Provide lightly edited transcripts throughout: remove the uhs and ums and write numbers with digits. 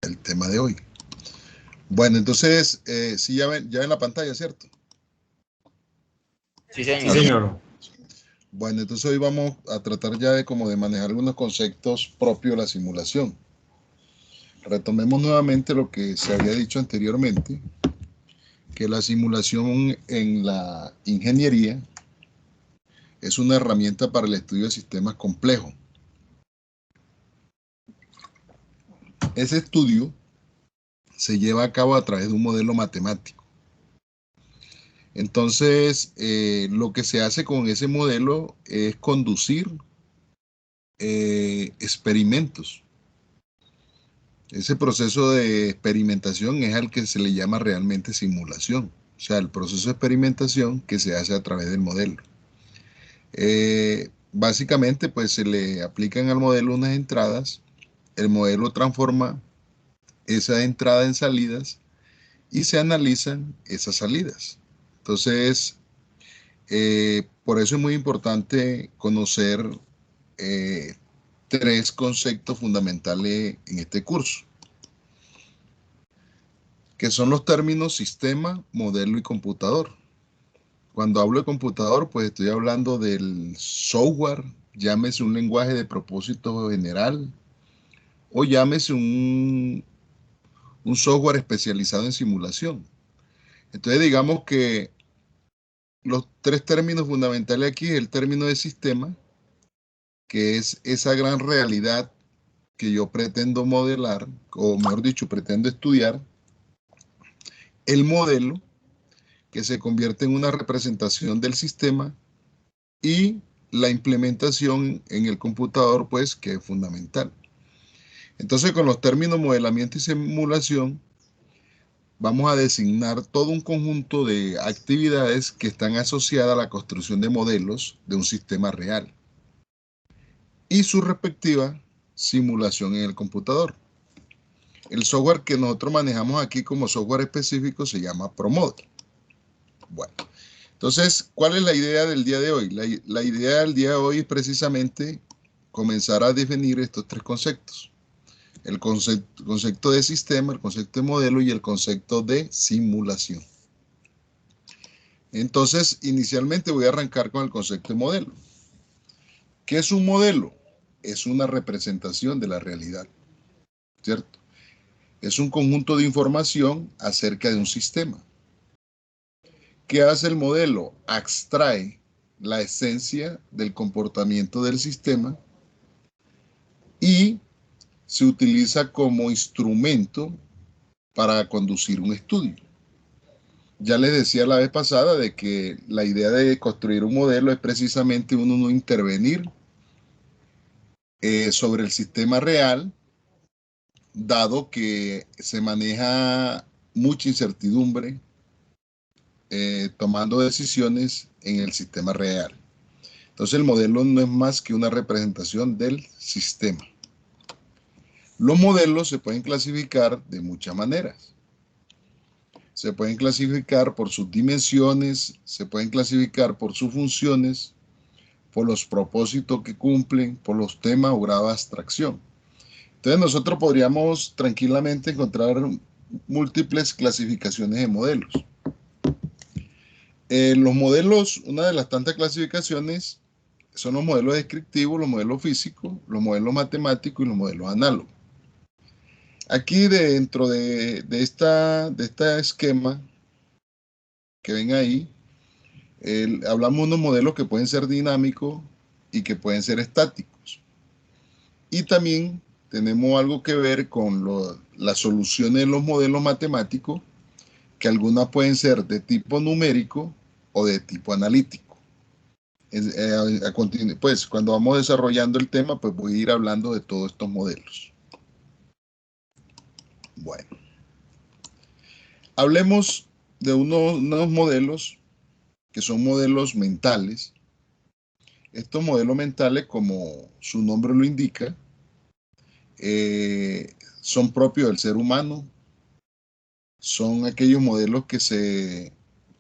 el tema de hoy. Bueno, entonces, sí, ya ven la pantalla, ¿cierto? Sí, señor. Sí, señor. Bueno, entonces hoy vamos a tratar ya de manejar algunos conceptos propios de la simulación. Retomemos nuevamente lo que se había dicho anteriormente, que la simulación en la ingeniería es una herramienta para el estudio de sistemas complejos. Ese estudio se lleva a cabo a través de un modelo matemático. Entonces, lo que se hace con ese modelo es conducir experimentos. Ese proceso de experimentación es al que se le llama realmente simulación. O sea, el proceso de experimentación que se hace a través del modelo. Básicamente, pues se le aplican al modelo unas entradas, el modelo transforma esas entradas en salidas y se analizan esas salidas. Entonces, por eso es muy importante conocer tres conceptos fundamentales en este curso, que son los términos sistema, modelo y computador. Cuando hablo de computador, pues estoy hablando del software, llámese un lenguaje de propósito general o llámese un software especializado en simulación. Entonces, digamos que los tres términos fundamentales aquí es el término de sistema, que es esa gran realidad que yo pretendo modelar, o mejor dicho, pretendo estudiar. El modelo, que se convierte en una representación del sistema, y la implementación en el computador, pues, que es fundamental. Entonces, con los términos modelamiento y simulación, vamos a designar todo un conjunto de actividades que están asociadas a la construcción de modelos de un sistema real y su respectiva simulación en el computador. El software que nosotros manejamos aquí como software específico se llama ProModel. Bueno, entonces, ¿cuál es la idea del día de hoy? La idea del día de hoy es precisamente comenzar a definir estos tres conceptos. El concepto de sistema, el concepto de modelo y el concepto de simulación. Entonces, inicialmente voy a arrancar con el concepto de modelo. ¿Qué es un modelo? Es una representación de la realidad, ¿cierto? Es un conjunto de información acerca de un sistema. ¿Qué hace el modelo? Extrae la esencia del comportamiento del sistema y se utiliza como instrumento para conducir un estudio. Ya les decía la vez pasada de que la idea de construir un modelo es precisamente uno no intervenir sobre el sistema real, dado que se maneja mucha incertidumbre tomando decisiones en el sistema real. Entonces el modelo no es más que una representación del sistema. Los modelos se pueden clasificar de muchas maneras. Se pueden clasificar por sus dimensiones, se pueden clasificar por sus funciones, por los propósitos que cumplen, por los temas o grado de abstracción. Entonces nosotros podríamos tranquilamente encontrar múltiples clasificaciones de modelos. Los modelos, una de las tantas clasificaciones, son los modelos descriptivos, los modelos físicos, los modelos matemáticos y los modelos análogos. Aquí dentro de este esquema que ven ahí, hablamos de unos modelos que pueden ser dinámicos y que pueden ser estáticos. Y también tenemos algo que ver con las soluciones de los modelos matemáticos, que algunas pueden ser de tipo numérico o de tipo analítico. Pues cuando vamos desarrollando el tema, pues voy a ir hablando de todos estos modelos. Bueno, hablemos de unos modelos que son modelos mentales. Estos modelos mentales, como su nombre lo indica, son propios del ser humano. Son aquellos modelos que se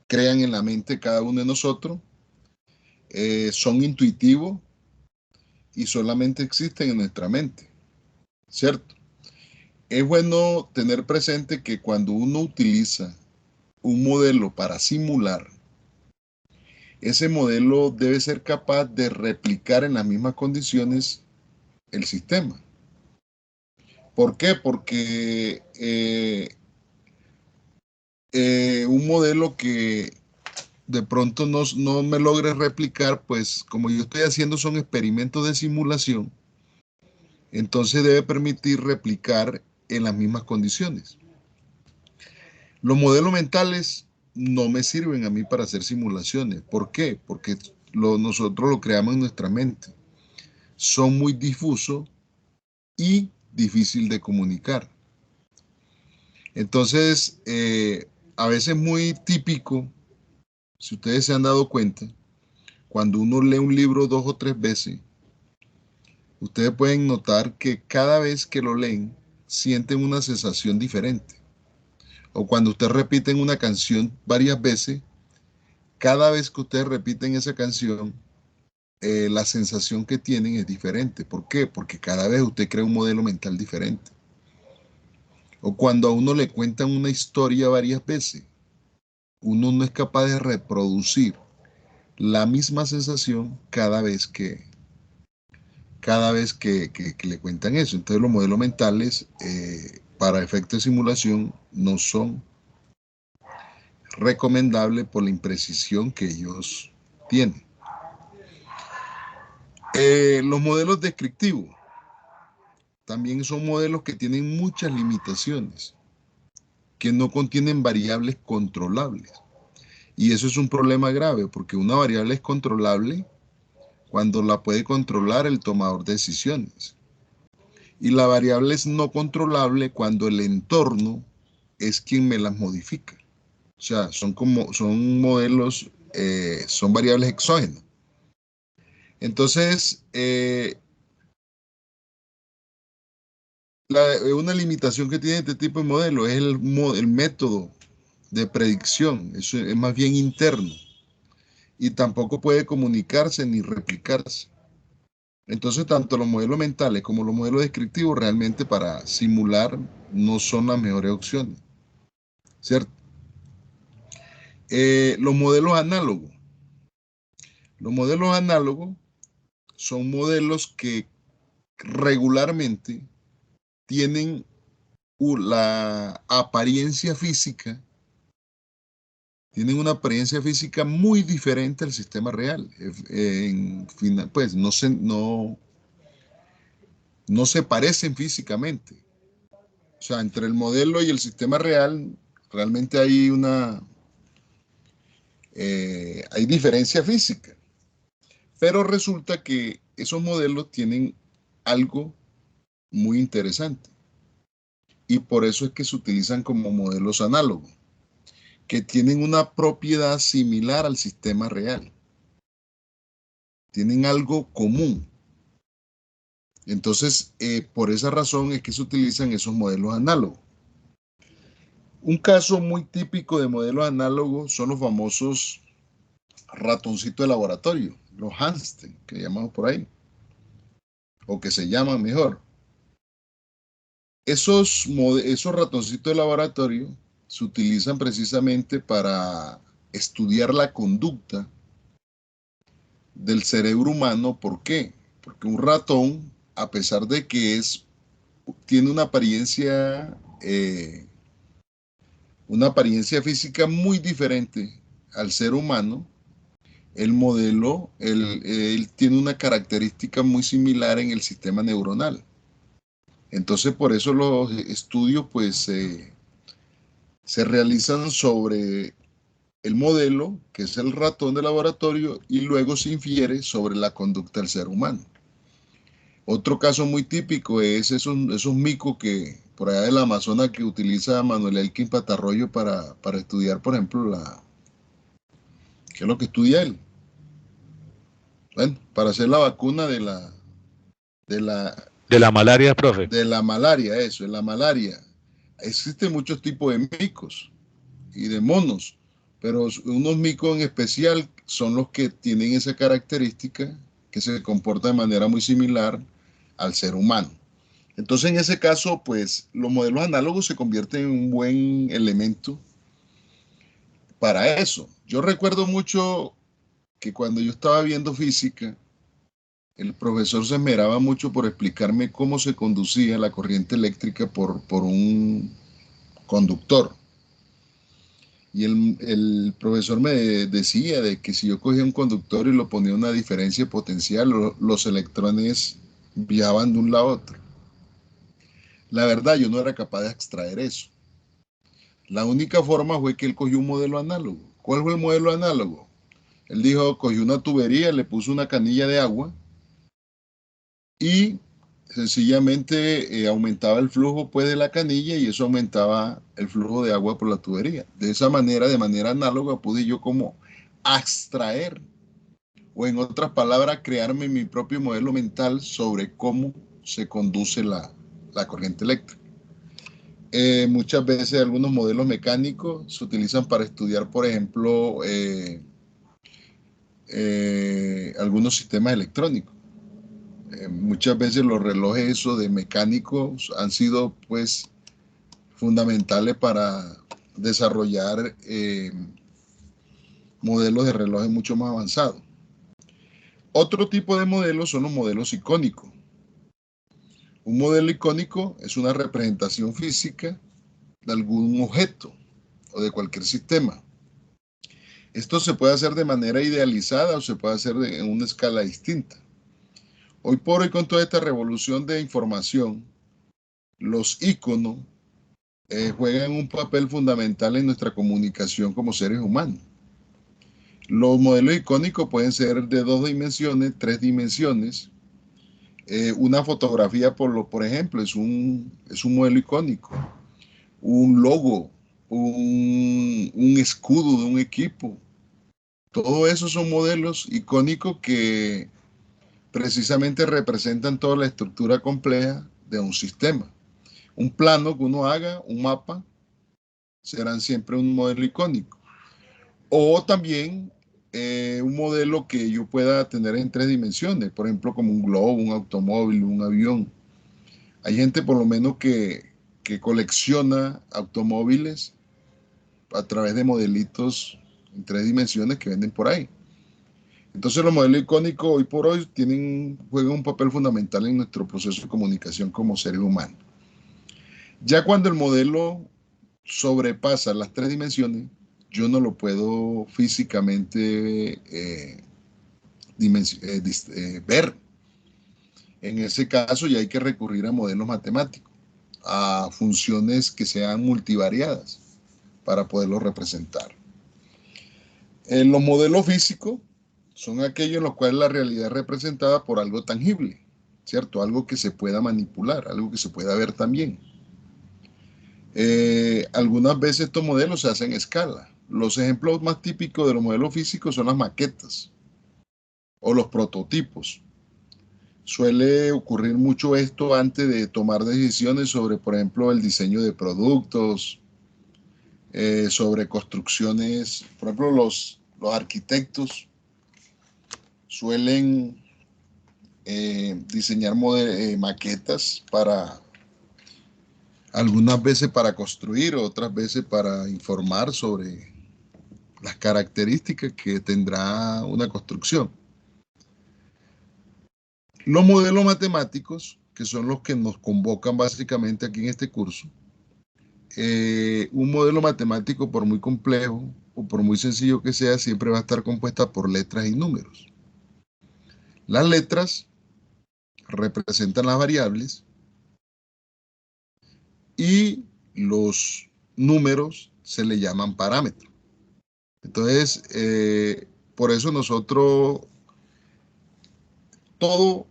crean en la mente de cada uno de nosotros. Son intuitivos y solamente existen en nuestra mente, ¿cierto? Es bueno tener presente que cuando uno utiliza un modelo para simular, ese modelo debe ser capaz de replicar en las mismas condiciones el sistema. ¿Por qué? Porque un modelo que de pronto no me logre replicar, pues como yo estoy haciendo son experimentos de simulación, entonces debe permitir replicar en las mismas condiciones. Los modelos mentales no me sirven a mí para hacer simulaciones. ¿Por qué? Porque nosotros lo creamos en nuestra mente. Son muy difusos y difícil de comunicar. Entonces, a veces muy típico, si ustedes se han dado cuenta, cuando uno lee un libro 2 o 3 veces, ustedes pueden notar que cada vez que lo leen, sienten una sensación diferente. O cuando ustedes repiten una canción varias veces, cada vez que ustedes repiten esa canción, la sensación que tienen es diferente. ¿Por qué? Porque cada vez usted crea un modelo mental diferente. O cuando a uno le cuentan una historia varias veces, uno no es capaz de reproducir la misma sensación cada vez que le cuentan eso. Entonces los modelos mentales para efectos de simulación no son recomendables por la imprecisión que ellos tienen. Los modelos descriptivos también son modelos que tienen muchas limitaciones, que no contienen variables controlables. Y eso es un problema grave, porque una variable es controlable cuando la puede controlar el tomador de decisiones. Y la variable es no controlable cuando el entorno es quien me las modifica. O sea, son modelos, son variables exógenas. Entonces, una limitación que tiene este tipo de modelo es el método de predicción. Eso es más bien interno. Y tampoco puede comunicarse ni replicarse. Entonces, tanto los modelos mentales como los modelos descriptivos realmente para simular no son las mejores opciones, ¿cierto? Los modelos análogos. Los modelos análogos son modelos que regularmente tienen la apariencia física, tienen una apariencia física muy diferente al sistema real. Pues no se parecen físicamente. O sea, entre el modelo y el sistema real realmente hay diferencia física. Pero resulta que esos modelos tienen algo muy interesante. Y por eso es que se utilizan como modelos análogos, que tienen una propiedad similar al sistema real. Tienen algo común. Entonces, por esa razón es que se utilizan esos modelos análogos. Un caso muy típico de modelos análogos son los famosos ratoncitos de laboratorio, los hámster, que llamamos por ahí, o que se llaman mejor. Esos ratoncitos de laboratorio se utilizan precisamente para estudiar la conducta del cerebro humano. ¿Por qué? Porque un ratón, a pesar de que tiene una apariencia física muy diferente al ser humano, el modelo, él tiene una característica muy similar en el sistema neuronal. Entonces, por eso los estudios pues se realizan sobre el modelo, que es el ratón de laboratorio, y luego se infiere sobre la conducta del ser humano. Otro caso muy típico es esos micos que por allá del Amazonas que utiliza Manuel Elkin Patarroyo para estudiar, por ejemplo, ¿qué es lo que estudia él? Bueno, para hacer la vacuna de la, De la malaria, profe. de la malaria, eso, de la malaria. Existen muchos tipos de micos y de monos, pero unos micos en especial son los que tienen esa característica que se comporta de manera muy similar al ser humano. Entonces, en ese caso, pues los modelos análogos se convierten en un buen elemento para eso. Yo recuerdo mucho que cuando yo estaba viendo física, el profesor se esmeraba mucho por explicarme cómo se conducía la corriente eléctrica por un conductor. Y el profesor me decía de que si yo cogía un conductor y lo ponía a una diferencia potencial, los electrones viajaban de un lado a otro. La verdad, yo no era capaz de extraer eso. La única forma fue que él cogió un modelo análogo. ¿Cuál fue el modelo análogo? Él dijo, cogió una tubería, le puso una canilla de agua y sencillamente aumentaba el flujo pues, de la canilla y eso aumentaba el flujo de agua por la tubería. De esa manera, de manera análoga, pude yo como extraer o en otras palabras, crearme mi propio modelo mental sobre cómo se conduce la corriente eléctrica. Muchas veces algunos modelos mecánicos se utilizan para estudiar, por ejemplo, algunos sistemas electrónicos. Muchas veces los relojes esos de mecánicos han sido pues fundamentales para desarrollar modelos de relojes mucho más avanzados. Otro tipo de modelos son los modelos icónicos. Un modelo icónico es una representación física de algún objeto o de cualquier sistema. Esto se puede hacer de manera idealizada o se puede hacer en una escala distinta. Hoy por hoy, con toda esta revolución de información, los iconos juegan un papel fundamental en nuestra comunicación como seres humanos. Los modelos icónicos pueden ser de 2 dimensiones, 3 dimensiones. Una fotografía, por ejemplo, es un modelo icónico. Un logo, un escudo de un equipo. Todo eso son modelos icónicos que precisamente representan toda la estructura compleja de un sistema. Un plano que uno haga, un mapa, serán siempre un modelo icónico. O también un modelo que yo pueda tener en 3 dimensiones, por ejemplo, como un globo, un automóvil, un avión. Hay gente por lo menos que colecciona automóviles a través de modelitos en 3 dimensiones que venden por ahí. Entonces los modelos icónicos hoy por hoy juegan un papel fundamental en nuestro proceso de comunicación como seres humanos. Ya cuando el modelo sobrepasa las 3 dimensiones, yo no lo puedo físicamente ver. En ese caso ya hay que recurrir a modelos matemáticos, a funciones que sean multivariadas para poderlo representar. Los modelos físicos son aquellos en los cuales la realidad es representada por algo tangible, ¿cierto? Algo que se pueda manipular, algo que se pueda ver también. Algunas veces estos modelos se hacen a escala. Los ejemplos más típicos de los modelos físicos son las maquetas o los prototipos. Suele ocurrir mucho esto antes de tomar decisiones sobre, por ejemplo, el diseño de productos, sobre construcciones. Por ejemplo, los arquitectos suelen diseñar maquetas para algunas veces para construir, otras veces para informar sobre las características que tendrá una construcción. Los modelos matemáticos, que son los que nos convocan básicamente aquí en este curso, un modelo matemático, por muy complejo o por muy sencillo que sea, siempre va a estar compuesta por letras y números. Las letras representan las variables y los números se le llaman parámetros. Entonces, por eso nosotros, toda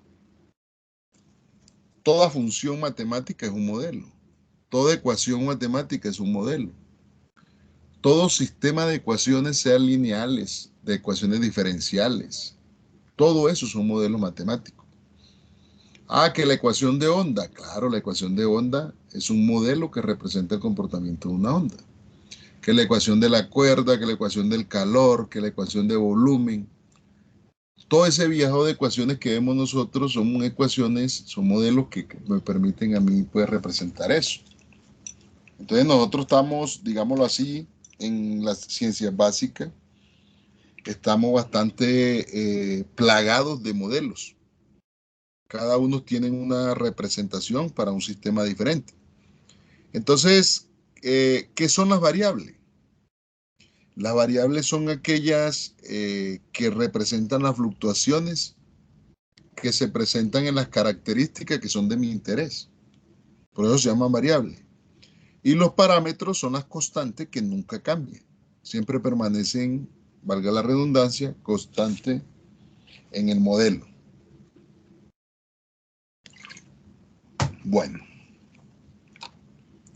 función matemática es un modelo, toda ecuación matemática es un modelo. Todo sistema de ecuaciones, sean lineales, de ecuaciones diferenciales, todo eso son modelos matemáticos. Que la ecuación de onda, claro, la ecuación de onda es un modelo que representa el comportamiento de una onda. Que la ecuación de la cuerda, que la ecuación del calor, que la ecuación de volumen, todo ese viajado de ecuaciones que vemos nosotros son ecuaciones, son modelos que me permiten a mí pues, representar eso. Entonces nosotros estamos, digámoslo así, en las ciencias básicas, estamos bastante plagados de modelos. Cada uno tiene una representación para un sistema diferente. Entonces, ¿qué son las variables? Las variables son aquellas que representan las fluctuaciones que se presentan en las características que son de mi interés. Por eso se llaman variables. Y los parámetros son las constantes que nunca cambian. Siempre permanecen, valga la redundancia, constantes en el modelo. Bueno.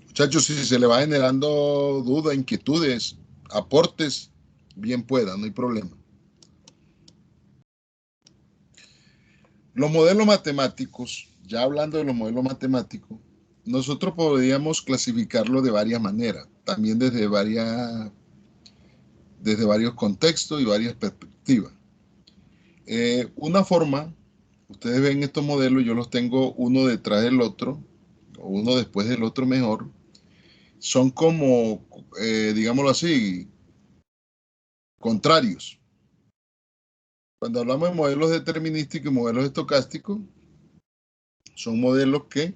Muchachos, si se le va generando dudas, inquietudes, aportes, bien pueda, no hay problema. Los modelos matemáticos, ya hablando de los modelos matemáticos, nosotros podríamos clasificarlo de varias maneras, también desde varios contextos y varias perspectivas. Una forma, ustedes ven estos modelos, yo los tengo uno detrás del otro, o uno después del otro mejor, son como, digámoslo así, contrarios. Cuando hablamos de modelos determinísticos y modelos estocásticos, son modelos que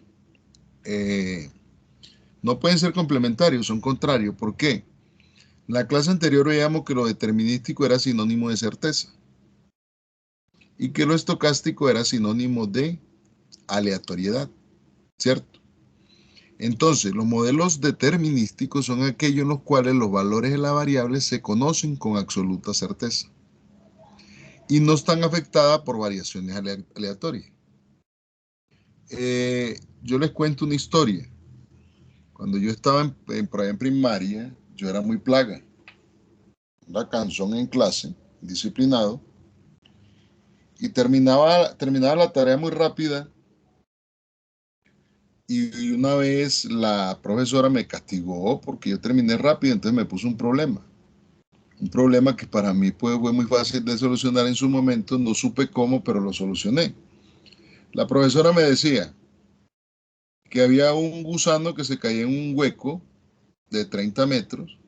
no pueden ser complementarios, son contrarios. ¿Por qué? En la clase anterior veíamos que lo determinístico era sinónimo de certeza y que lo estocástico era sinónimo de aleatoriedad, ¿cierto? Entonces, los modelos determinísticos son aquellos en los cuales los valores de la variable se conocen con absoluta certeza y no están afectadas por variaciones aleatorias. Yo les cuento una historia. Cuando yo estaba por allá en primaria, yo era muy plaga. Una canción en clase, disciplinado, y terminaba la tarea muy rápida. Y una vez la profesora me castigó porque yo terminé rápido, entonces me puso un problema. Un problema que para mí pues, fue muy fácil de solucionar en su momento, no supe cómo, pero lo solucioné. La profesora me decía que había un gusano que se caía en un hueco de 30 metros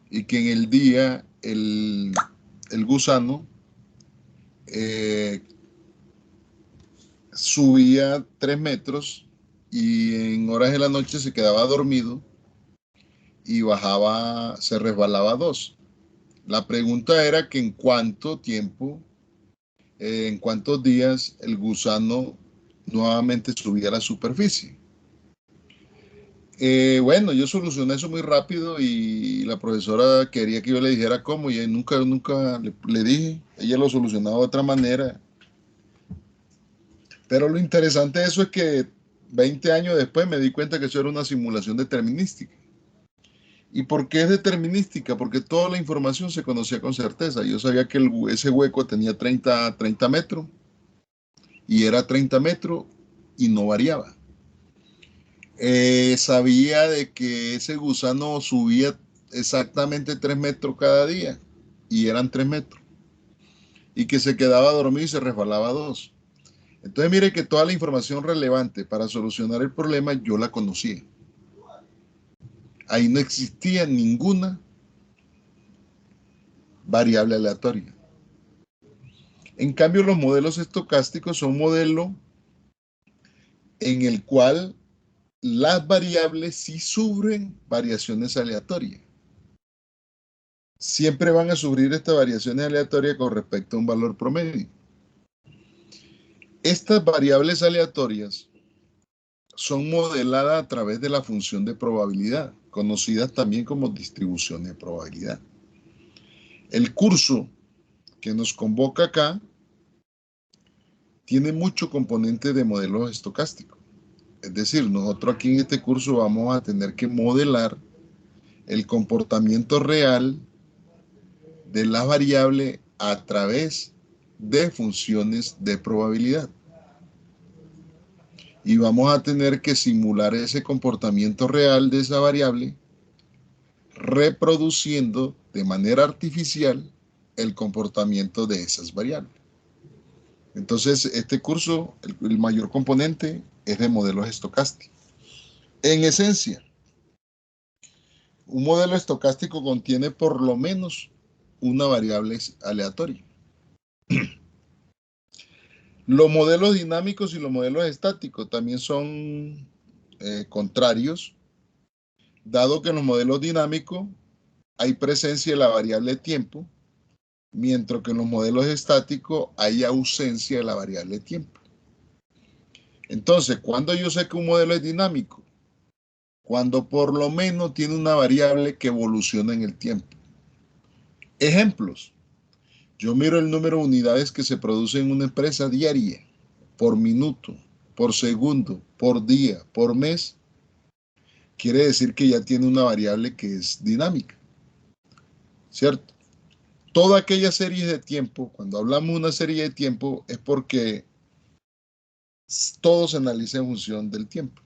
y que en el día el gusano subía 3 metros y en horas de la noche se quedaba dormido y bajaba, se resbalaba 2. La pregunta era que en cuánto tiempo, en cuántos días el gusano nuevamente subía a la superficie. Bueno, yo solucioné eso muy rápido y la profesora quería que yo le dijera cómo y nunca le dije. Ella lo solucionaba de otra manera. Pero lo interesante de eso es que 20 años después me di cuenta que eso era una simulación determinística. ¿Y por qué es determinística? Porque toda la información se conocía con certeza. Yo sabía que ese hueco tenía 30 metros y era 30 metros y no variaba. Sabía de que ese gusano subía exactamente 3 metros cada día y eran 3 metros. Y que se quedaba dormido y se resbalaba 2. Entonces mire que toda la información relevante para solucionar el problema yo la conocía. Ahí no existía ninguna variable aleatoria. En cambio, los modelos estocásticos son modelos en el cual las variables sí sufren variaciones aleatorias. Siempre van a sufrir estas variaciones aleatorias con respecto a un valor promedio. Estas variables aleatorias son modeladas a través de la función de probabilidad, conocidas también como distribución de probabilidad. El curso que nos convoca acá tiene mucho componente de modelos estocásticos. Es decir, nosotros aquí en este curso vamos a tener que modelar el comportamiento real de las variables a través de funciones de probabilidad. Y vamos a tener que simular ese comportamiento real de esa variable reproduciendo de manera artificial el comportamiento de esas variables. Entonces, este curso, el mayor componente es de modelos estocásticos. En esencia, un modelo estocástico contiene por lo menos una variable aleatoria. Los modelos dinámicos y los modelos estáticos también son contrarios, dado que en los modelos dinámicos hay presencia de la variable tiempo, mientras que en los modelos estáticos hay ausencia de la variable tiempo. Entonces, ¿cuándo yo sé que un modelo es dinámico? Cuando por lo menos tiene una variable que evoluciona en el tiempo. Ejemplos. Yo miro el número de unidades que se producen en una empresa diaria, por minuto, por segundo, por día, por mes. Quiere decir que ya tiene una variable que es dinámica, ¿cierto? Toda aquella serie de tiempo, cuando hablamos de una serie de tiempo, es porque todo se analiza en función del tiempo.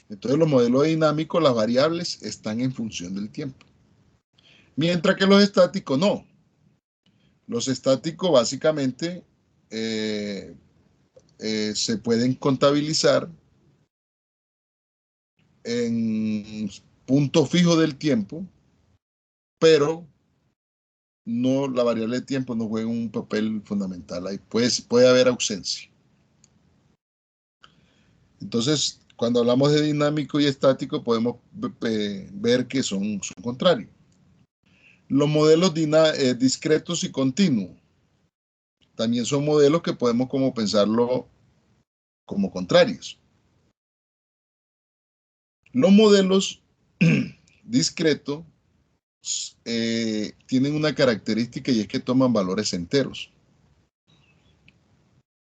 Entonces, los modelos dinámicos, las variables están en función del tiempo. Mientras que los estáticos no. Los estáticos básicamente eh, se pueden contabilizar en punto fijo del tiempo, pero no, la variable de tiempo no juega un papel fundamental. Ahí puede haber ausencia. Entonces, cuando hablamos de dinámico y estático, podemos ver que son contrarios. Los modelos discretos y continuos también son modelos que podemos como pensarlo como contrarios. Los modelos discretos tienen una característica y es que toman valores enteros.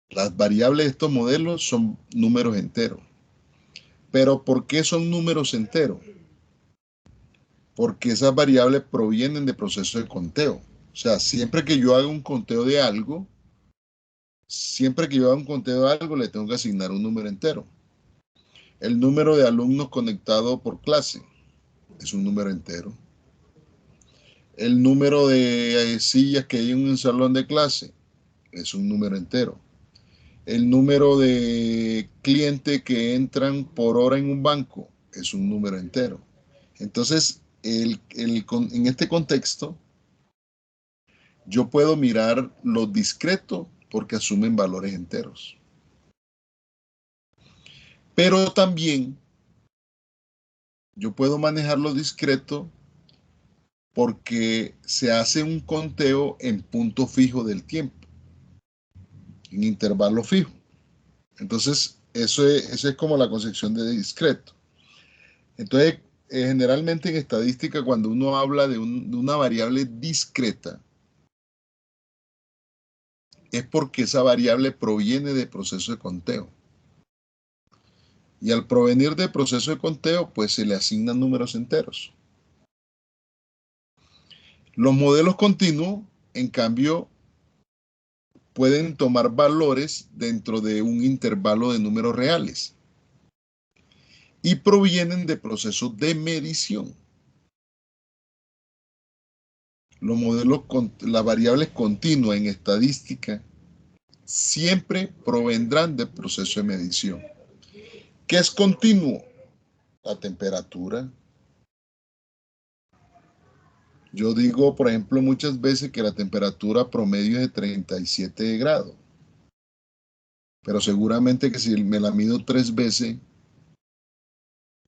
Las variables de estos modelos son números enteros. Pero ¿por qué son números enteros? Porque esas variables provienen de procesos de conteo. O sea, siempre que yo haga un conteo de algo, le tengo que asignar un número entero. El número de alumnos conectados por clase es un número entero. El número de sillas que hay en un salón de clase es un número entero. El número de clientes que entran por hora en un banco es un número entero. Entonces, en este contexto, yo puedo mirar lo discreto porque asumen valores enteros. Pero también yo puedo manejar lo discreto porque se hace un conteo en punto fijo del tiempo, en intervalo fijo. Entonces, eso es como la concepción de discreto. Entonces, generalmente en estadística, cuando uno habla de una variable discreta, es porque esa variable proviene de proceso de conteo. Y al provenir del proceso de conteo, pues se le asignan números enteros. Los modelos continuos, en cambio, pueden tomar valores dentro de un intervalo de números reales y provienen de procesos de medición. Las variables continuas en estadística siempre provendrán del proceso de medición. ¿Qué es continuo? La temperatura. Yo digo, por ejemplo, muchas veces que la temperatura promedio es de 37 grados, pero seguramente que si me la mido 3 veces,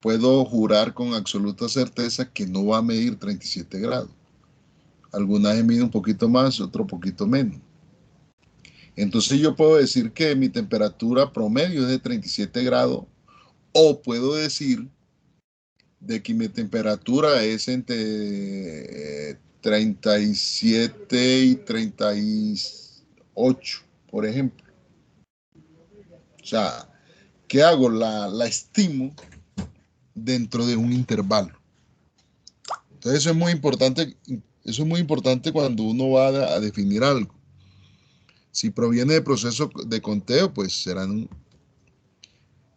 puedo jurar con absoluta certeza que no va a medir 37 grados. Algunas veces mide un poquito más, otro poquito menos. Entonces yo puedo decir que mi temperatura promedio es de 37 grados o puedo decir de que mi temperatura es entre 37 y 38, por ejemplo. O sea, ¿qué hago? La estimo dentro de un intervalo. Entonces eso es muy importante cuando uno va a definir algo. Si proviene de proceso de conteo, pues serán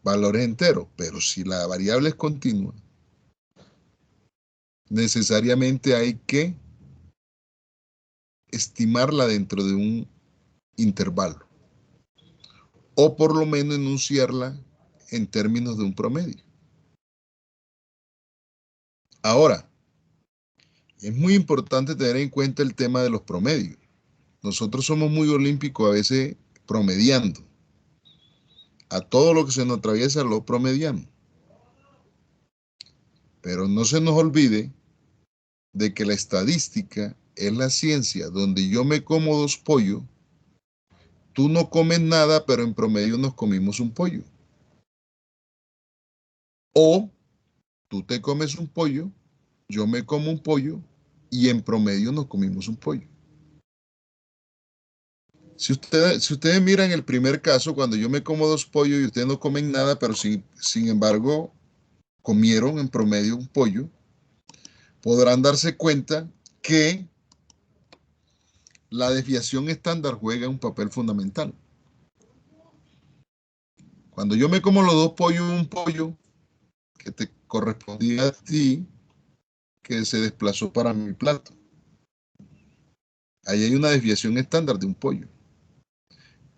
valores enteros, pero si la variable es continua, necesariamente hay que estimarla dentro de un intervalo, o por lo menos enunciarla en términos de un promedio. Ahora, es muy importante tener en cuenta el tema de los promedios. Nosotros somos muy olímpicos a veces promediando. A todo lo que se nos atraviesa lo promediamos. Pero no se nos olvide de que la estadística es la ciencia donde yo me como 2 pollos, tú no comes nada, pero en promedio nos comimos un pollo. O tú te comes un pollo, yo me como un pollo y en promedio nos comimos un pollo. Si ustedes miran el primer caso, cuando yo me como 2 pollos y ustedes no comen nada, pero sin embargo comieron en promedio un pollo, podrán darse cuenta que la desviación estándar juega un papel fundamental. Cuando yo me como los 2 pollos, un pollo que te correspondía a ti, que se desplazó para mi plato. Ahí hay una desviación estándar de un pollo.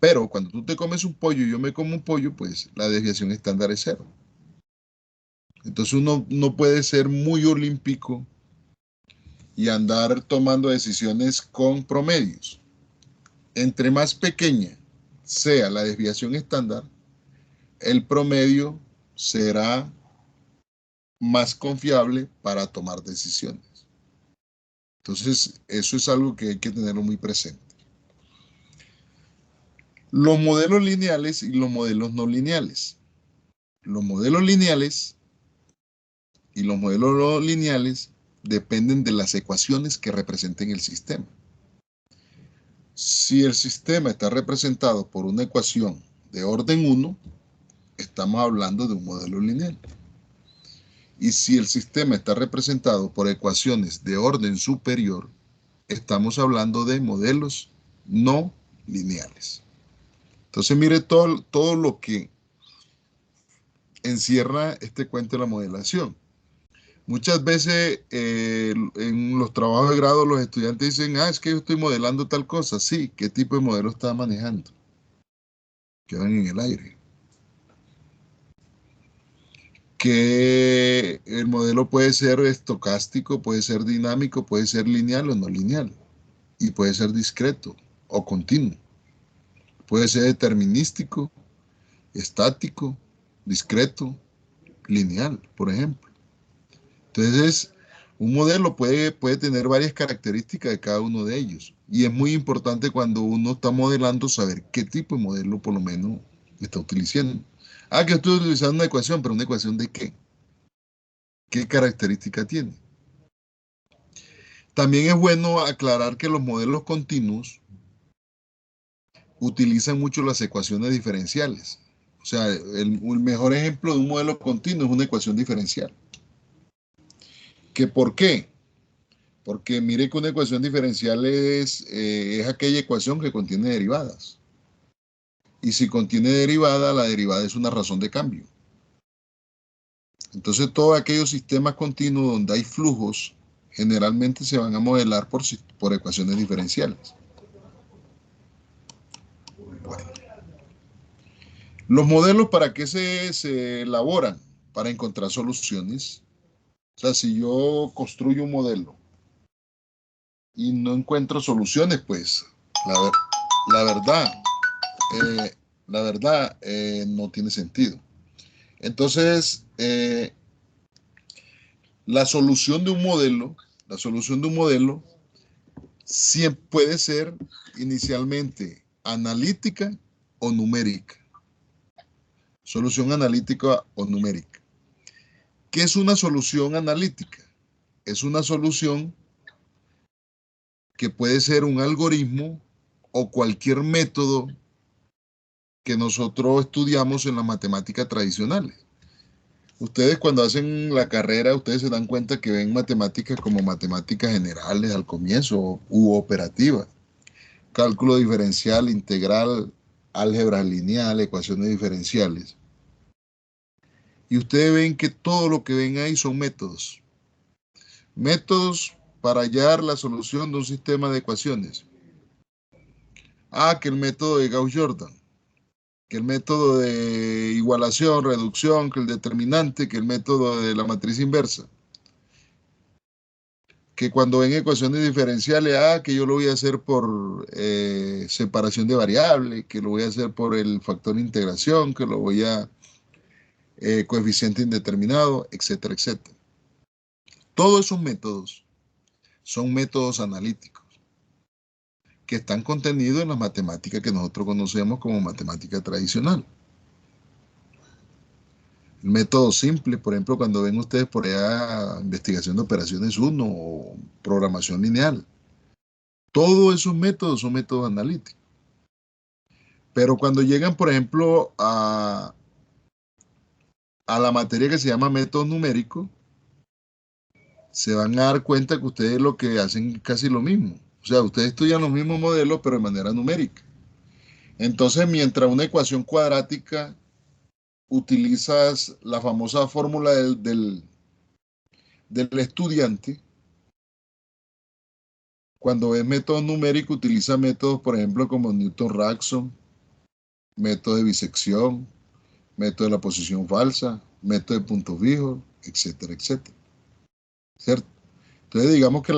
Pero cuando tú te comes un pollo y yo me como un pollo, pues la desviación estándar es 0. Entonces uno no puede ser muy olímpico y andar tomando decisiones con promedios. Entre más pequeña sea la desviación estándar, el promedio será más confiable para tomar decisiones. Entonces, eso es algo que hay que tenerlo muy presente. Los modelos lineales y los modelos no lineales. Los modelos lineales y los modelos no lineales dependen de las ecuaciones que representen el sistema. Si el sistema está representado por una ecuación de orden 1, estamos hablando de un modelo lineal. Y si el sistema está representado por ecuaciones de orden superior, estamos hablando de modelos no lineales. Entonces mire todo lo que encierra este cuento de la modelación. Muchas veces en los trabajos de grado los estudiantes dicen, es que yo estoy modelando tal cosa. Sí, ¿qué tipo de modelo está manejando? Quedan en el aire. Que el modelo puede ser estocástico, puede ser dinámico, puede ser lineal o no lineal. Y puede ser discreto o continuo. Puede ser determinístico, estático, discreto, lineal, por ejemplo. Entonces, un modelo puede tener varias características de cada uno de ellos. Y es muy importante cuando uno está modelando saber qué tipo de modelo por lo menos está utilizando. Que estoy utilizando una ecuación, pero ¿una ecuación de qué? ¿Qué característica tiene? También es bueno aclarar que los modelos continuos utilizan mucho las ecuaciones diferenciales. O sea, el mejor ejemplo de un modelo continuo es una ecuación diferencial. ¿Que por qué? Porque mire que una ecuación diferencial es aquella ecuación que contiene derivadas. Y si contiene derivada, la derivada es una razón de cambio. Entonces, todos aquellos sistemas continuos donde hay flujos, generalmente se van a modelar por ecuaciones diferenciales. Bueno. Los modelos, ¿para qué se elaboran? Para encontrar soluciones. O sea, si yo construyo un modelo y no encuentro soluciones, pues la, la verdad, la verdad no tiene sentido. Entonces, la solución de un modelo siempre puede ser inicialmente analítica o numérica. Solución analítica o numérica. ¿Qué es una solución analítica? Es una solución que puede ser un algoritmo o cualquier método que nosotros estudiamos en las matemáticas tradicionales. Ustedes cuando hacen la carrera, ustedes se dan cuenta que ven matemáticas como matemáticas generales al comienzo u operativas. Cálculo diferencial, integral, álgebra lineal, ecuaciones diferenciales. Y ustedes ven que todo lo que ven ahí son métodos. Métodos para hallar la solución de un sistema de ecuaciones. Que el método de Gauss-Jordan, que el método de igualación, reducción, que el determinante, que el método de la matriz inversa. Que cuando ven ecuaciones diferenciales, que yo lo voy a hacer por separación de variables, que lo voy a hacer por el factor de integración, que lo voy a coeficiente indeterminado, etcétera, etcétera. Todos esos métodos son métodos analíticos que están contenidos en la matemática que nosotros conocemos como matemática tradicional. El método simple, por ejemplo, cuando ven ustedes por allá investigación de operaciones 1 o programación lineal, todos esos métodos son métodos analíticos. Pero cuando llegan, por ejemplo, a la materia que se llama métodos numéricos, se van a dar cuenta que ustedes lo que hacen es casi lo mismo. O sea, ustedes estudian los mismos modelos, pero de manera numérica. Entonces, mientras una ecuación cuadrática utilizas la famosa fórmula del estudiante, cuando ves métodos numéricos, utiliza métodos, por ejemplo, como Newton-Raphson, método de bisección, método de la posición falsa, método de puntos fijos, etcétera, etcétera. ¿Cierto? Entonces, digamos que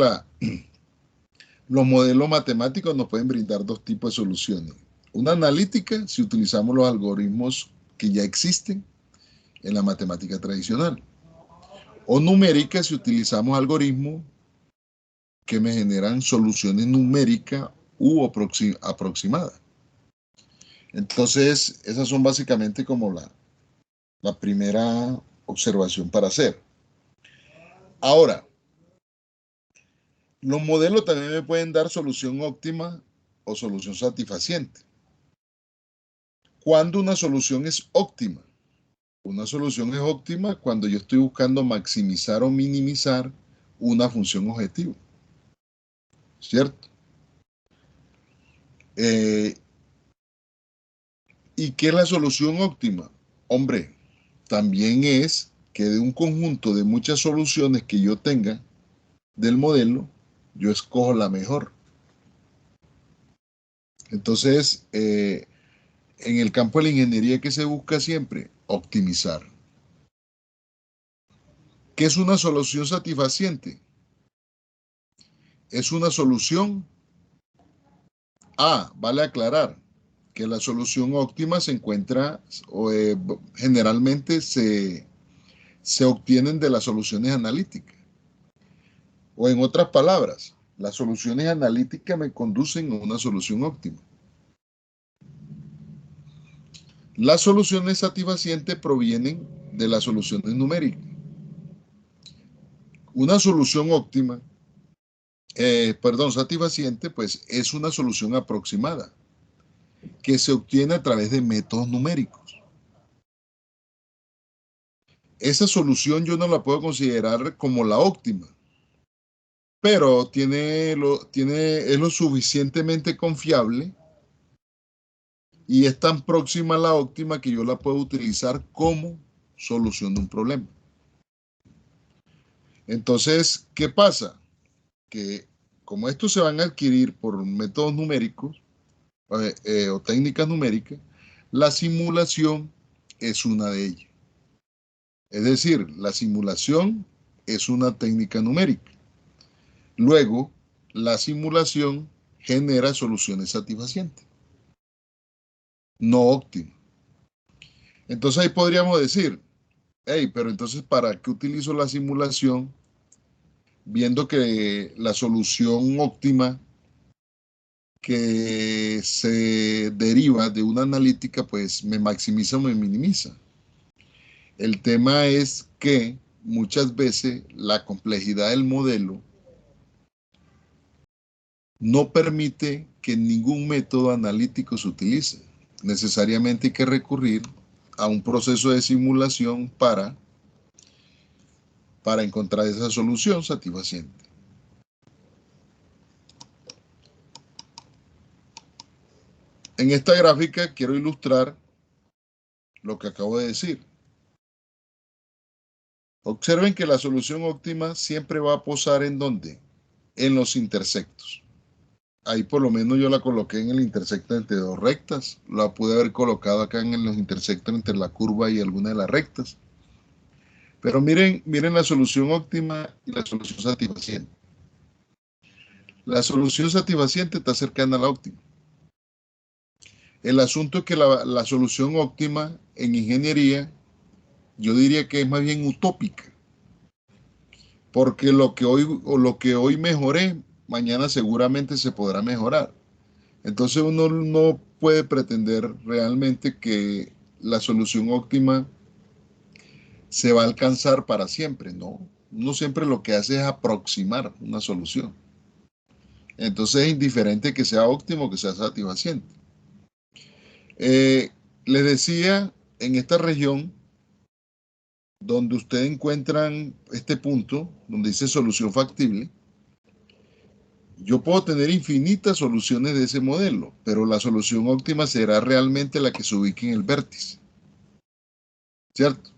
los modelos matemáticos nos pueden brindar dos tipos de soluciones. Una analítica, si utilizamos los algoritmos que ya existen en la matemática tradicional. O numérica, si utilizamos algoritmos que me generan soluciones numéricas u aproximadas. Entonces, esas son básicamente como la primera observación para hacer. Ahora, los modelos también me pueden dar solución óptima o solución satisfaciente. ¿Cuándo una solución es óptima? Una solución es óptima cuando yo estoy buscando maximizar o minimizar una función objetivo. ¿Cierto? ¿Y qué es la solución óptima? Hombre, también es que de un conjunto de muchas soluciones que yo tenga del modelo, yo escojo la mejor. Entonces, en el campo de la ingeniería, ¿qué se busca siempre? Optimizar. ¿Qué es una solución satisfaciente? Es una solución vale aclarar que la solución óptima se encuentra, generalmente se obtienen de las soluciones analíticas. O en otras palabras, las soluciones analíticas me conducen a una solución óptima. Las soluciones satisfacientes provienen de las soluciones numéricas. Una solución óptima, satisfaciente, pues es una solución aproximada que se obtiene a través de métodos numéricos. Esa solución yo no la puedo considerar como la óptima, pero es lo suficientemente confiable y es tan próxima a la óptima que yo la puedo utilizar como solución de un problema. Entonces, ¿qué pasa? Que como estos se van a adquirir por métodos numéricos o técnicas numéricas, la simulación es una de ellas. Es decir, la simulación es una técnica numérica. Luego, la simulación genera soluciones satisfacientes, no óptimas. Entonces ahí podríamos decir, hey, pero entonces, ¿para qué utilizo la simulación viendo que la solución óptima que se deriva de una analítica, pues me maximiza o me minimiza? El tema es que muchas veces la complejidad del modelo no permite que ningún método analítico se utilice. Necesariamente hay que recurrir a un proceso de simulación para encontrar esa solución satisfaciente. En esta gráfica quiero ilustrar lo que acabo de decir. Observen que la solución óptima siempre va a posar ¿en dónde? En los intersectos. ahí por lo menos yo la coloqué en el intersecto entre dos rectas. La pude haber colocado acá en los intersectos entre la curva y alguna de las rectas. Pero miren la solución óptima y la solución satisfaciente. La solución satisfaciente está cercana a la óptima. El asunto es que la solución óptima en ingeniería, yo diría que es más bien utópica, porque lo que hoy mejoré, mañana seguramente se podrá mejorar. Entonces uno no puede pretender realmente que la solución óptima se va a alcanzar para siempre, ¿no? Uno siempre lo que hace es aproximar una solución. Entonces es indiferente que sea óptimo o que sea satisfaciente. Les decía, en esta región, donde ustedes encuentran este punto, donde dice solución factible, yo puedo tener infinitas soluciones de ese modelo, pero la solución óptima será realmente la que se ubique en el vértice, ¿cierto?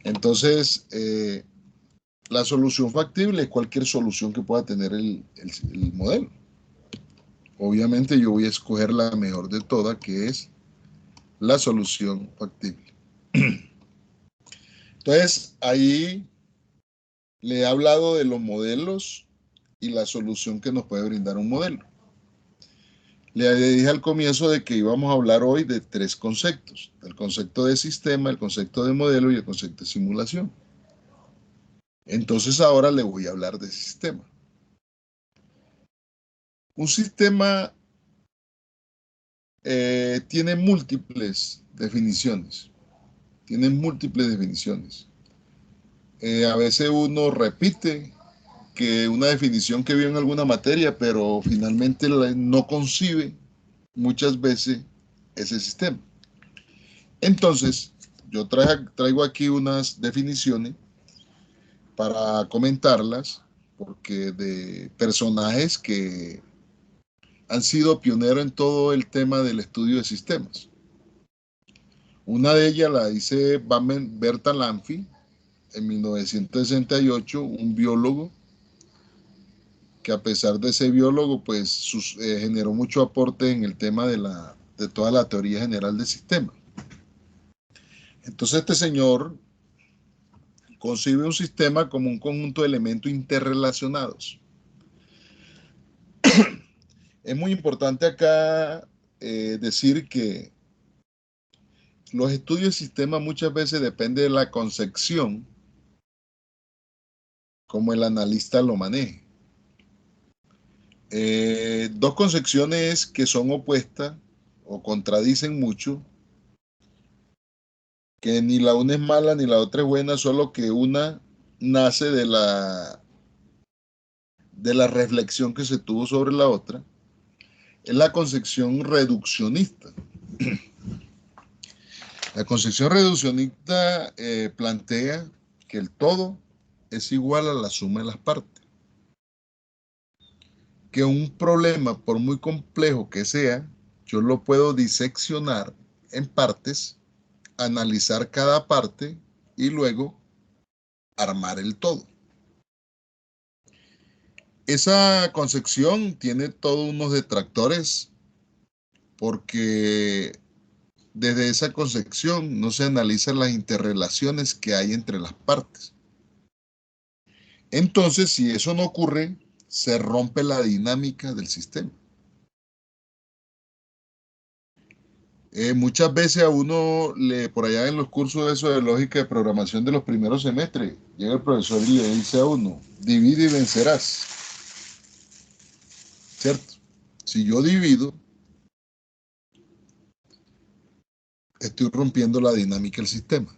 Entonces, la solución factible es cualquier solución que pueda tener el modelo. Obviamente yo voy a escoger la mejor de todas, que es la solución factible. Entonces, ahí le he hablado de los modelos y la solución que nos puede brindar un modelo. Le dije al comienzo de que íbamos a hablar hoy de tres conceptos: el concepto de sistema, el concepto de modelo y el concepto de simulación. Entonces ahora le voy a hablar de sistema. Un sistema tiene múltiples definiciones. Tiene múltiples definiciones. A veces uno repite que una definición que vio en alguna materia, pero finalmente no concibe muchas veces ese sistema. Entonces, yo traigo aquí unas definiciones para comentarlas, porque de personajes que han sido pioneros en todo el tema del estudio de sistemas. Una de ellas la dice Berta Lanfy en 1968, un biólogo que, a pesar de ser biólogo, pues generó mucho aporte en el tema de toda la teoría general del sistema. Entonces este señor concibe un sistema como un conjunto de elementos interrelacionados. Es muy importante acá decir que los estudios de sistemas muchas veces dependen de la concepción como el analista lo maneje. Dos concepciones que son opuestas o contradicen mucho, que ni la una es mala ni la otra es buena, solo que una nace de la reflexión que se tuvo sobre la otra, es la concepción reduccionista. La concepción reduccionista plantea que el todo es igual a la suma de las partes. Que un problema, por muy complejo que sea, yo lo puedo diseccionar en partes, analizar cada parte y luego armar el todo. Esa concepción tiene todos unos detractores, porque desde esa concepción no se analizan las interrelaciones que hay entre las partes. Entonces, si eso no ocurre, se rompe la dinámica del sistema. Muchas veces a uno, por allá en los cursos de eso de lógica de programación de los primeros semestres, llega el profesor y le dice a uno: divide y vencerás. ¿Cierto? Si yo divido, estoy rompiendo la dinámica del sistema.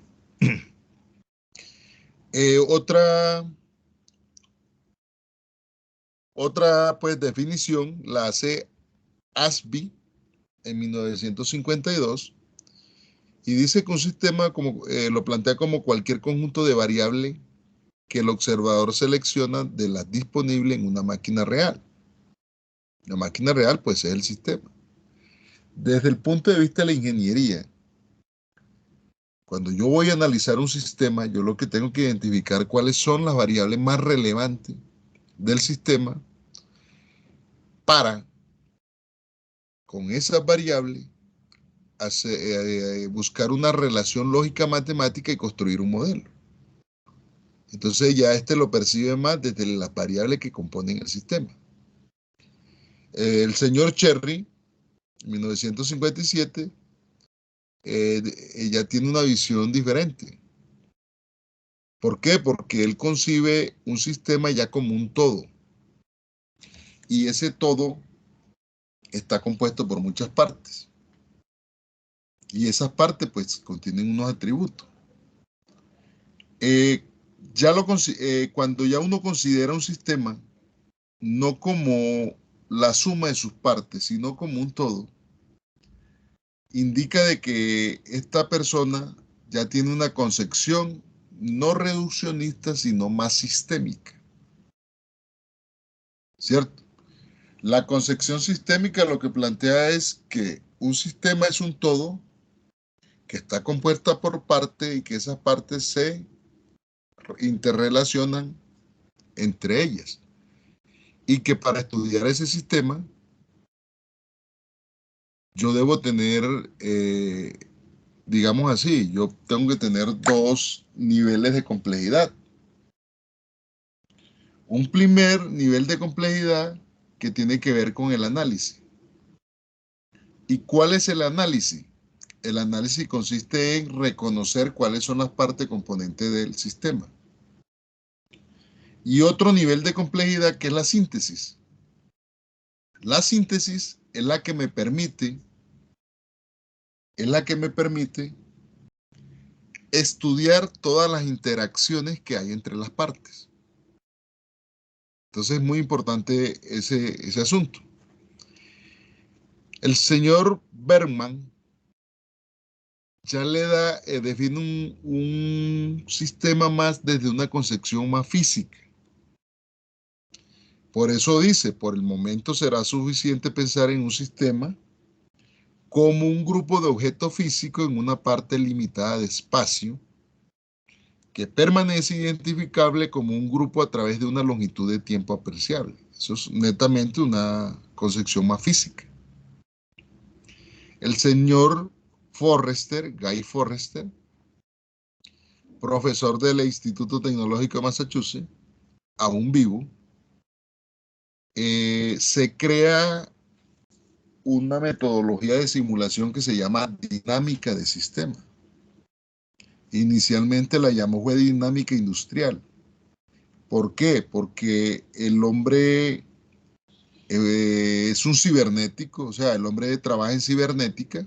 Otra pues definición la hace Ashby en 1952 y dice que un sistema lo plantea como cualquier conjunto de variables que el observador selecciona de las disponibles en una máquina real. La máquina real pues es el sistema. Desde el punto de vista de la ingeniería, cuando yo voy a analizar un sistema, yo lo que tengo que identificar cuáles son las variables más relevantes del sistema para con esas variables, buscar una relación lógica matemática y construir un modelo. Entonces ya lo percibe más desde las variables que componen el sistema. El señor Cherry, en 1957, ya tiene una visión diferente. ¿Por qué? Porque él concibe un sistema ya como un todo. Y ese todo está compuesto por muchas partes. Y esas partes pues contienen unos atributos. Eh, cuando ya uno considera un sistema no como la suma de sus partes, sino como un todo, indica de que esta persona ya tiene una concepción no reduccionista, sino más sistémica, ¿cierto? La concepción sistémica lo que plantea es que un sistema es un todo que está compuesta por partes y que esas partes se interrelacionan entre ellas. Y que para estudiar ese sistema yo debo tener, digamos así, yo tengo que tener dos niveles de complejidad. Un primer nivel de complejidad que tiene que ver con el análisis. ¿Y cuál es el análisis? El análisis consiste en reconocer cuáles son las partes componentes del sistema. Y otro nivel de complejidad que es la síntesis. La síntesis es la que me permite estudiar todas las interacciones que hay entre las partes. Entonces es muy importante ese asunto. El señor Bergman ya define un sistema más desde una concepción más física. Por eso dice, por el momento será suficiente pensar en un sistema como un grupo de objetos físicos en una parte limitada de espacio que permanece identificable como un grupo a través de una longitud de tiempo apreciable. Eso es netamente una concepción más física. El señor Forrester, Guy Forrester, profesor del Instituto Tecnológico de Massachusetts, aún vivo, se crea una metodología de simulación que se llama dinámica de sistema. Inicialmente la llamó fue dinámica industrial. ¿Por qué? Porque el hombre es un cibernético, o sea, el hombre trabaja en cibernética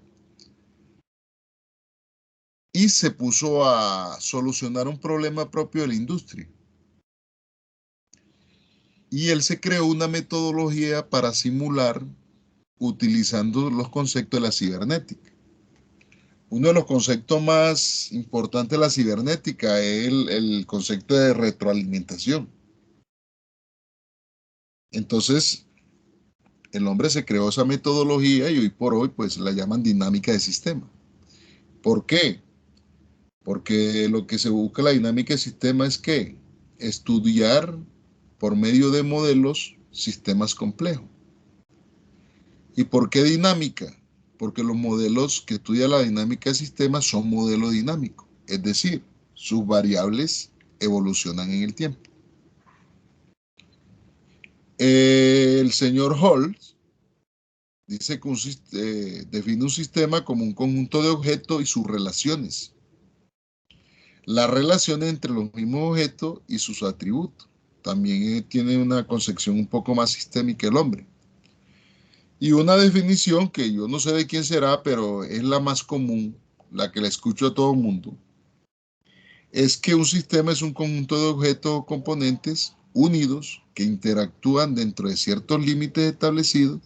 y se puso a solucionar un problema propio de la industria. Y él se creó una metodología para simular utilizando los conceptos de la cibernética. Uno de los conceptos más importantes de la cibernética es el concepto de retroalimentación. Entonces, el hombre se creó esa metodología y hoy por hoy pues la llaman dinámica de sistema. ¿Por qué? Porque lo que se busca en la dinámica de sistema es que estudiar por medio de modelos sistemas complejos. ¿Y por qué dinámica? Porque los modelos que estudia la dinámica de sistemas son modelos dinámicos, es decir, sus variables evolucionan en el tiempo. El señor Holtz dice que define un sistema como un conjunto de objetos y sus relaciones. Las relaciones entre los mismos objetos y sus atributos. También tiene una concepción un poco más sistémica el hombre. Y una definición que yo no sé de quién será, pero es la más común, la que le escucho a todo el mundo, es que un sistema es un conjunto de objetos o componentes unidos que interactúan dentro de ciertos límites establecidos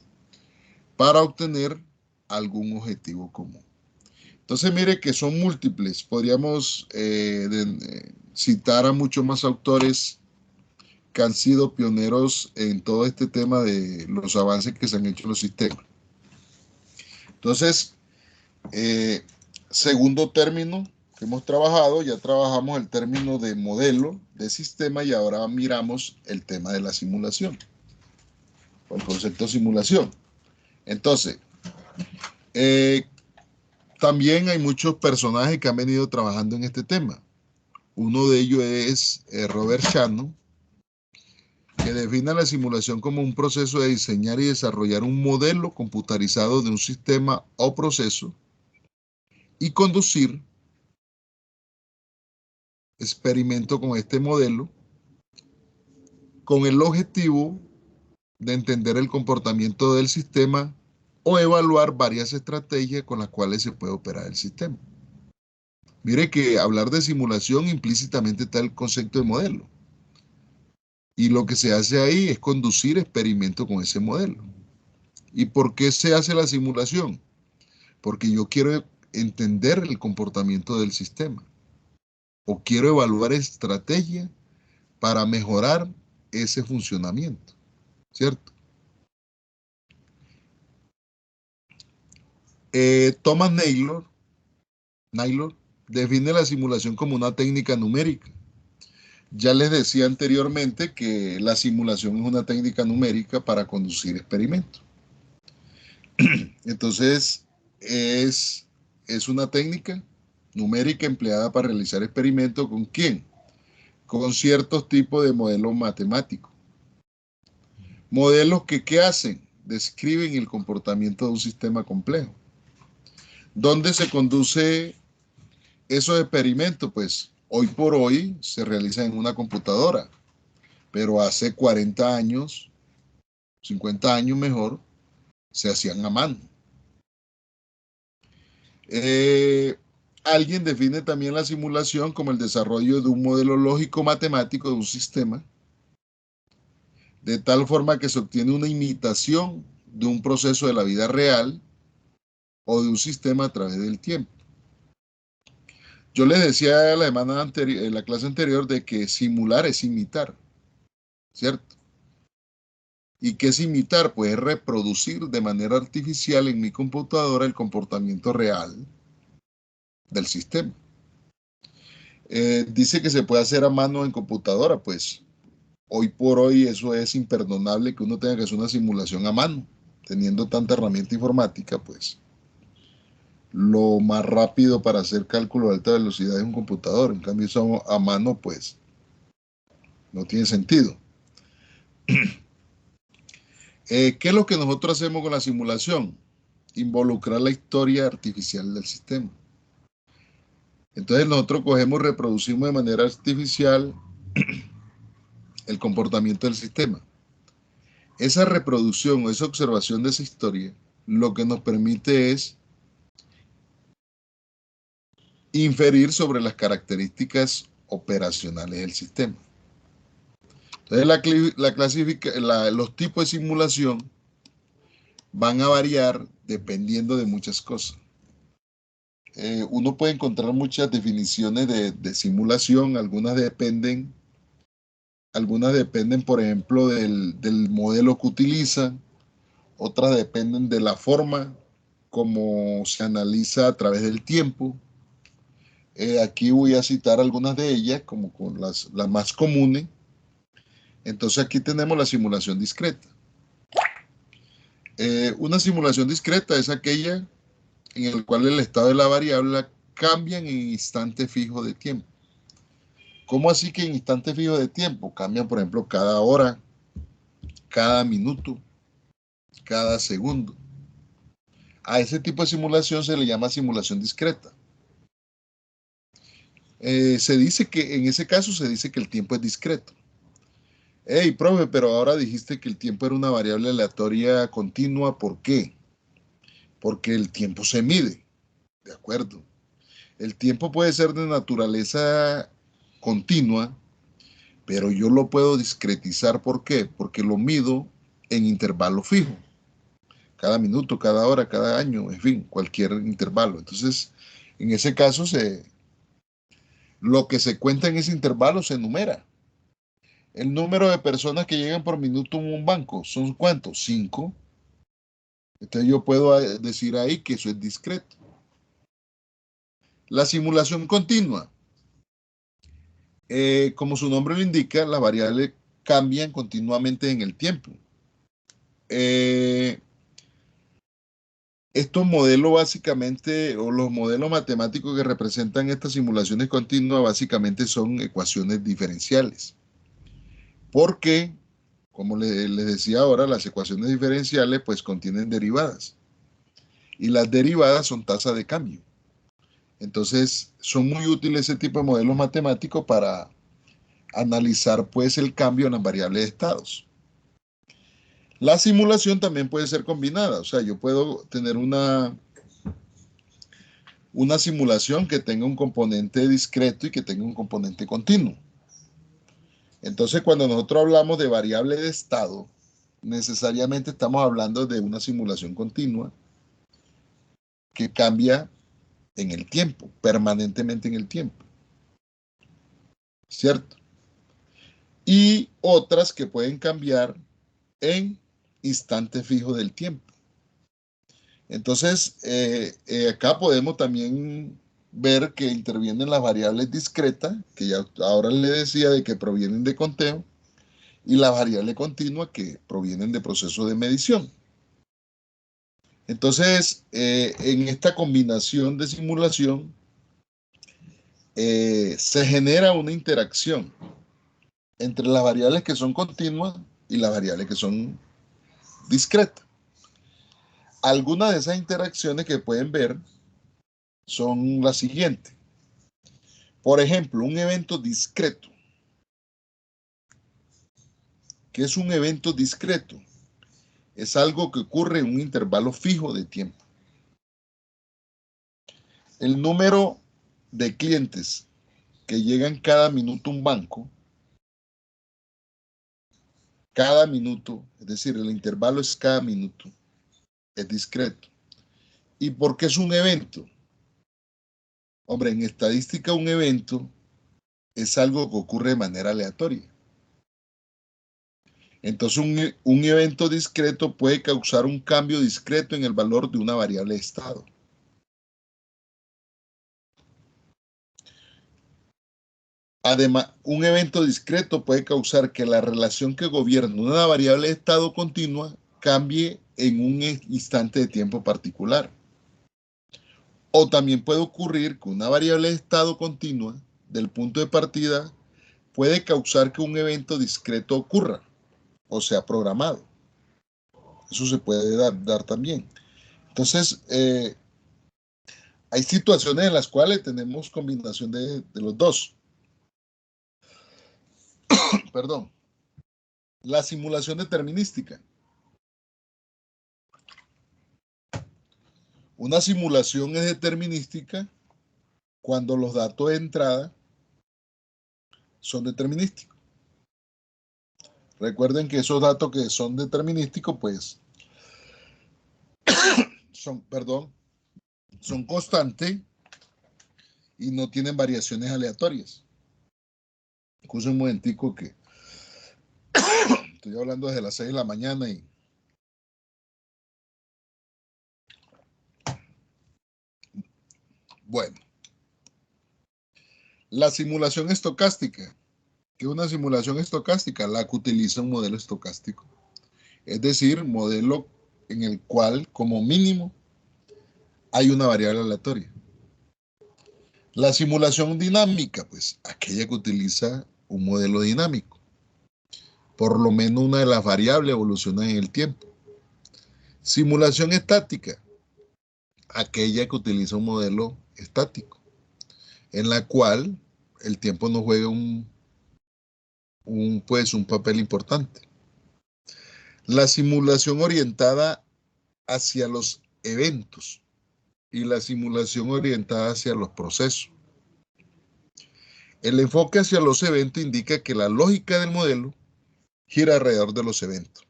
para obtener algún objetivo común. Entonces, mire que son múltiples. Podríamos citar a muchos más autores que han sido pioneros en todo este tema de los avances que se han hecho en los sistemas. Entonces, segundo término que hemos trabajado, ya trabajamos el término de modelo de sistema y ahora miramos el tema de la simulación, o el concepto de simulación. Entonces, Eh, También hay muchos personajes que han venido trabajando en este tema. Uno de ellos es Robert Shannon, que define la simulación como un proceso de diseñar y desarrollar un modelo computarizado de un sistema o proceso y conducir experimentos con este modelo con el objetivo de entender el comportamiento del sistema o evaluar varias estrategias con las cuales se puede operar el sistema. Mire que hablar de simulación implícitamente está el concepto de modelo. Y lo que se hace ahí es conducir experimentos con ese modelo. ¿Y por qué se hace la simulación? Porque yo quiero entender el comportamiento del sistema o quiero evaluar estrategias para mejorar ese funcionamiento, ¿cierto? Thomas Naylor define la simulación como una técnica numérica. Ya les decía anteriormente que la simulación es una técnica numérica para conducir experimentos. Entonces, es, es una técnica numérica empleada para realizar experimentos ¿con quién? Con ciertos tipos de modelos matemáticos. Modelos que, ¿qué hacen? Describen el comportamiento de un sistema complejo. ¿Dónde se conduce esos experimentos? Pues hoy por hoy se realizan en una computadora, pero hace 40 años, 50 años mejor, se hacían a mano. Eh, Alguien define también la simulación como el desarrollo de un modelo lógico matemático de un sistema, de tal forma que se obtiene una imitación de un proceso de la vida real o de un sistema a través del tiempo. Yo les decía la semana anterior, en la clase anterior, de que simular es imitar, ¿cierto? ¿Y qué es imitar? Pues es reproducir de manera artificial en mi computadora el comportamiento real del sistema. Dice que se puede hacer a mano en computadora, pues hoy por hoy eso es imperdonable que uno tenga que hacer una simulación a mano, teniendo tanta herramienta informática, pues lo más rápido para hacer cálculo de alta velocidad es un computador, en cambio eso a mano, pues no tiene sentido. ¿Qué es lo que nosotros hacemos con la simulación? Involucrar la historia artificial del sistema. Entonces nosotros cogemos, reproducimos de manera artificial el comportamiento del sistema. Esa reproducción o esa observación de esa historia lo que nos permite es inferir sobre las características operacionales del sistema. Entonces los tipos de simulación van a variar dependiendo de muchas cosas. Uno puede encontrar muchas definiciones de simulación, algunas dependen, por ejemplo, del modelo que utilizan, otras dependen de la forma como se analiza a través del tiempo. Aquí voy a citar algunas de ellas, como con las más comunes. Entonces aquí tenemos la simulación discreta. Una simulación discreta es aquella en la cual el estado de la variable cambia en instante fijo de tiempo. ¿Cómo así que en instante fijo de tiempo? Cambian, por ejemplo, cada hora, cada minuto, cada segundo. A ese tipo de simulación se le llama simulación discreta. Se dice que en ese caso se dice que el tiempo es discreto. Hey, profe, pero ahora dijiste que el tiempo era una variable aleatoria continua. ¿Por qué? Porque el tiempo se mide. De acuerdo. El tiempo puede ser de naturaleza continua, pero yo lo puedo discretizar. ¿Por qué? Porque lo mido en intervalo fijo. Cada minuto, cada hora, cada año, en fin, cualquier intervalo. Entonces, en ese caso, lo que se cuenta en ese intervalo se enumera. El número de personas que llegan por minuto en un banco, ¿son cuántos? 5. Entonces yo puedo decir ahí que eso es discreto. La simulación continua. Como su nombre lo indica, las variables cambian continuamente en el tiempo. Eh, Estos modelos básicamente, o los modelos matemáticos que representan estas simulaciones continuas, básicamente son ecuaciones diferenciales. Porque, como les decía ahora, las ecuaciones diferenciales pues contienen derivadas. Y las derivadas son tasas de cambio. Entonces, son muy útiles ese tipo de modelos matemáticos para analizar pues el cambio en las variables de estados. La simulación también puede ser combinada, o sea, yo puedo tener una simulación que tenga un componente discreto y que tenga un componente continuo. Entonces, cuando nosotros hablamos de variable de estado, necesariamente estamos hablando de una simulación continua que cambia en el tiempo, permanentemente en el tiempo, ¿cierto? Y otras que pueden cambiar en instante fijo del tiempo. Entonces, acá podemos también ver que intervienen las variables discretas, que ya ahora le decía de que provienen de conteo, y las variables continuas que provienen de procesos de medición. Entonces, en esta combinación de simulación, se genera una interacción entre las variables que son continuas y las variables que son discretas. Algunas de esas interacciones que pueden ver son las siguientes. Por ejemplo, un evento discreto. ¿Qué es un evento discreto? Es algo que ocurre en un intervalo fijo de tiempo. El número de clientes que llegan cada minuto a un banco, cada minuto, es decir, el intervalo es cada minuto, es discreto. ¿Y por qué es un evento? Hombre, en estadística un evento es algo que ocurre de manera aleatoria. Entonces un evento discreto puede causar un cambio discreto en el valor de una variable de estado. Además, un evento discreto puede causar que la relación que gobierna una variable de estado continua cambie en un instante de tiempo particular. O también puede ocurrir que una variable de estado continua del punto de partida puede causar que un evento discreto ocurra o sea programado. Eso se puede dar también. Entonces, hay situaciones en las cuales tenemos combinación de los dos. Perdón. La simulación determinística. Una simulación es determinística cuando los datos de entrada son determinísticos. Recuerden que esos datos que son determinísticos, pues, son constantes y no tienen variaciones aleatorias. Escuchen un momentico que estoy hablando desde las 6 de la mañana y bueno, la simulación estocástica. ¿Qué es una simulación estocástica? La que utiliza un modelo estocástico. Es decir, modelo en el cual como mínimo hay una variable aleatoria. La simulación dinámica, pues aquella que utiliza un modelo dinámico. Por lo menos una de las variables evoluciona en el tiempo. Simulación estática, aquella que utiliza un modelo estático, en la cual el tiempo no juega un papel importante. La simulación orientada hacia los eventos y la simulación orientada hacia los procesos. El enfoque hacia los eventos indica que la lógica del modelo gira alrededor de los eventos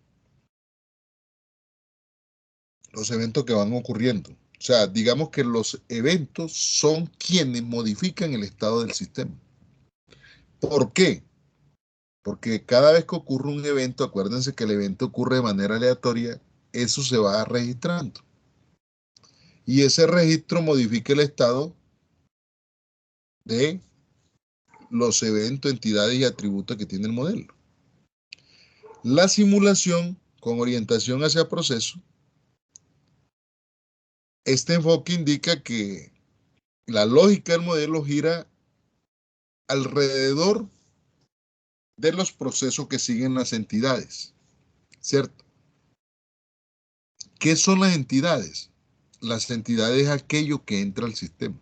que van ocurriendo. O sea, digamos que los eventos son quienes modifican el estado del sistema. ¿Por qué? Porque cada vez que ocurre un evento, acuérdense que el evento ocurre de manera aleatoria, eso se va registrando. Y ese registro modifica el estado de los eventos, entidades y atributos que tiene el modelo. La simulación con orientación hacia proceso Este enfoque indica que la lógica del modelo gira alrededor de los procesos que siguen las entidades, ¿cierto? ¿Qué son las entidades? Las entidades es aquello que entra al sistema.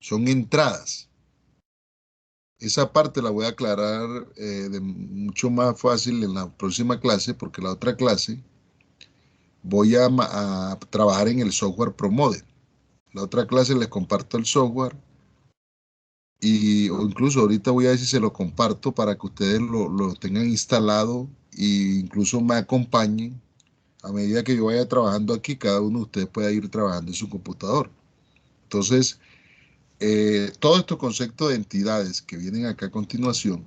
Son entradas. Esa parte la voy a aclarar de mucho más fácil en la próxima clase, porque la otra clase voy a trabajar en el software ProModel. La otra clase les comparto el software o incluso ahorita voy a ver si se lo comparto para que ustedes lo tengan instalado e incluso me acompañen. A medida que yo vaya trabajando aquí, cada uno de ustedes pueda ir trabajando en su computador. Entonces, todos estos conceptos de entidades que vienen acá a continuación,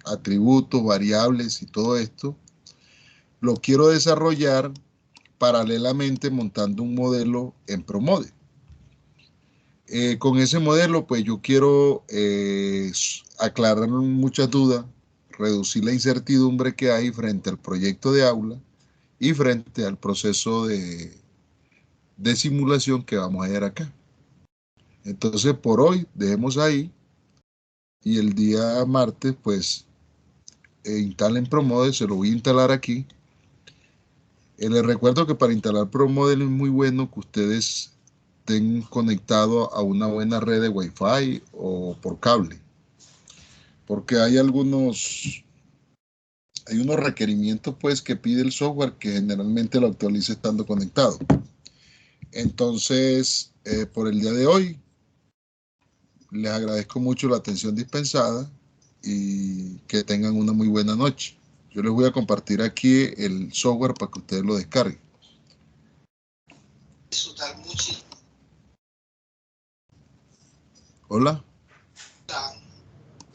atributos, variables y todo esto, lo quiero desarrollar paralelamente montando un modelo en ProModel. Con ese modelo, pues yo quiero aclarar muchas dudas, reducir la incertidumbre que hay frente al proyecto de aula y frente al proceso de simulación que vamos a ver acá. Entonces, por hoy, dejemos ahí y el día martes, pues, instalen ProModel, se lo voy a instalar aquí. Les recuerdo que para instalar ProModel es muy bueno que ustedes estén conectados a una buena red de Wi-Fi o por cable, porque hay unos requerimientos pues que pide el software que generalmente lo actualiza estando conectado. Entonces, por el día de hoy, les agradezco mucho la atención dispensada y que tengan una muy buena noche. Yo les voy a compartir aquí el software para que ustedes lo descarguen. Hola.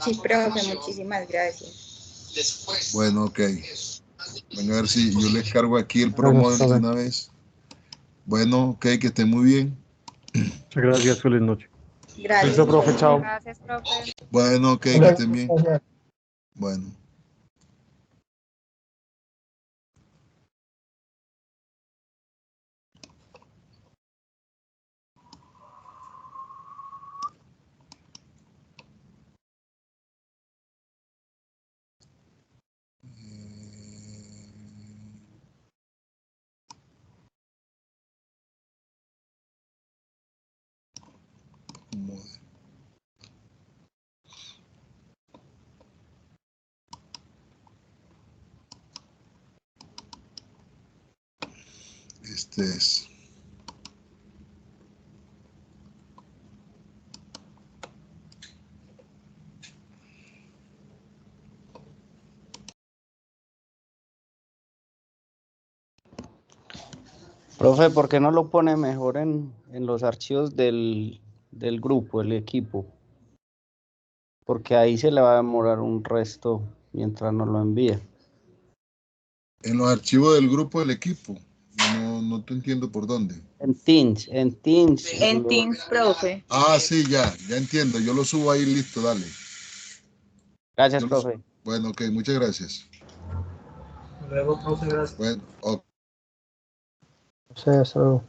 Sí, profe, muchísimas gracias. Bueno, ok. Venga a ver si yo les cargo aquí el ProModel de una vez. Bueno, ok, que estén muy bien. Muchas gracias, feliz noche. Gracias. Listo, profe, chao. Gracias, profe. Bueno, ok, que estén bien. Bueno. Model. Este es. Profe, ¿por qué no lo pone mejor en los archivos del grupo, el equipo? Porque ahí se le va a demorar un resto mientras nos lo envía. En los archivos del grupo del equipo. No te entiendo por dónde. En Teams. En Teams, profe. Ah, sí, ya entiendo. Yo lo subo ahí, listo, dale. Gracias, profe. Bueno, ok, muchas gracias. Luego, profe, gracias. Bueno, ok. Sí, hasta luego.